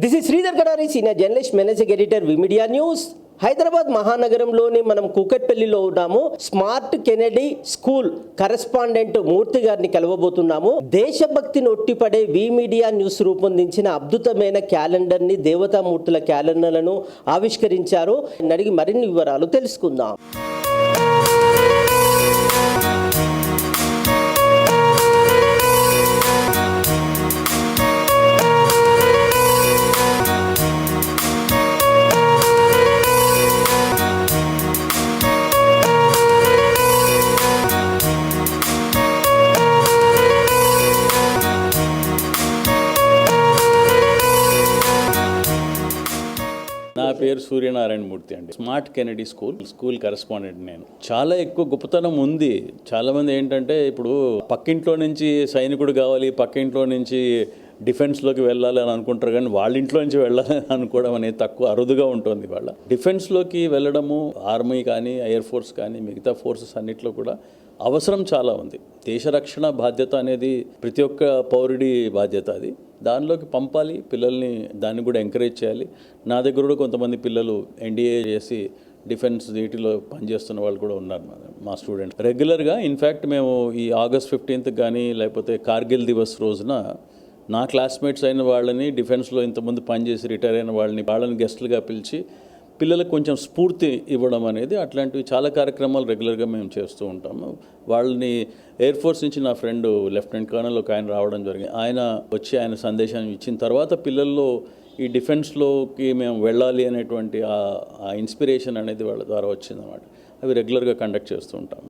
This is Sridhar Kadari, senior journalist, managing editor, VMedia news. Hyderabad మహానగరంలోని మనం కూకట్పల్లిలో ఉన్నాము. Smart Kennedy school correspondent Murthy గారిని కలవబోతున్నాము. దేశభక్తిని ఒట్టిపడే విమీడియా న్యూస్ రూపొందించిన అద్భుతమైన క్యాలెండర్ని, దేవతామూర్తుల క్యాలెండర్లను ఆవిష్కరించారు. అడిగి మరిన్ని వివరాలు తెలుసుకుందాం. నా పేరు సూర్యనారాయణ మూర్తి అండి. స్మార్ట్ కెనెడీ స్కూల్ కరెస్పాండెంట్ నేను. చాలా ఎక్కువ గొప్పతనం ఉంది. చాలామంది ఏంటంటే ఇప్పుడు పక్కింట్లో నుంచి సైనికుడు కావాలి, పక్కింట్లో నుంచి డిఫెన్స్లోకి వెళ్ళాలి అని అనుకుంటారు, కానీ వాళ్ళ ఇంట్లో నుంచి వెళ్ళాలని అనుకోవడం అనేది తక్కువ, అరుదుగా ఉంటుంది. వాళ్ళ డిఫెన్స్లోకి వెళ్ళడము, ఆర్మీ కానీ, ఎయిర్ ఫోర్స్ కానీ, మిగతా ఫోర్సెస్ అన్నిట్లో కూడా అవసరం చాలా ఉంది. దేశ రక్షణ బాధ్యత అనేది ప్రతి ఒక్క పౌరుడి బాధ్యత. అది దానిలోకి పంపాలి పిల్లల్ని, దాన్ని కూడా ఎంకరేజ్ చేయాలి. నా దగ్గర కూడా కొంతమంది పిల్లలు ఎన్డీఏ చేసి డిఫెన్స్ వీటిలో పనిచేస్తున్న వాళ్ళు కూడా ఉన్నారు మా స్టూడెంట్స్. రెగ్యులర్గా ఇన్ఫ్యాక్ట్ మేము ఈ ఆగస్ట్ 15th కానీ లేకపోతే కార్గిల్ దివస్ రోజున నా క్లాస్మేట్స్ అయిన వాళ్ళని, డిఫెన్స్లో ఇంతకుముందు పనిచేసి రిటైర్ అయిన వాళ్ళని గెస్టులుగా పిలిచి పిల్లలకు కొంచెం స్ఫూర్తి ఇవ్వడం అనేది, అట్లాంటివి చాలా కార్యక్రమాలు రెగ్యులర్గా మేము చేస్తూ ఉంటాము. వాళ్ళని ఎయిర్ ఫోర్స్ నుంచి నా ఫ్రెండ్ లెఫ్టినెంట్ కర్నల్ ఒక ఆయన రావడం జరిగింది. ఆయన వచ్చి ఆయన సందేశాన్ని ఇచ్చిన తర్వాత పిల్లల్లో ఈ డిఫెన్స్లోకి మేము వెళ్ళాలి అనేటువంటి ఆ ఇన్స్పిరేషన్ అనేది వాళ్ళ ద్వారా వచ్చిందన్నమాట. అవి రెగ్యులర్గా కండక్ట్ చేస్తూ ఉంటాం.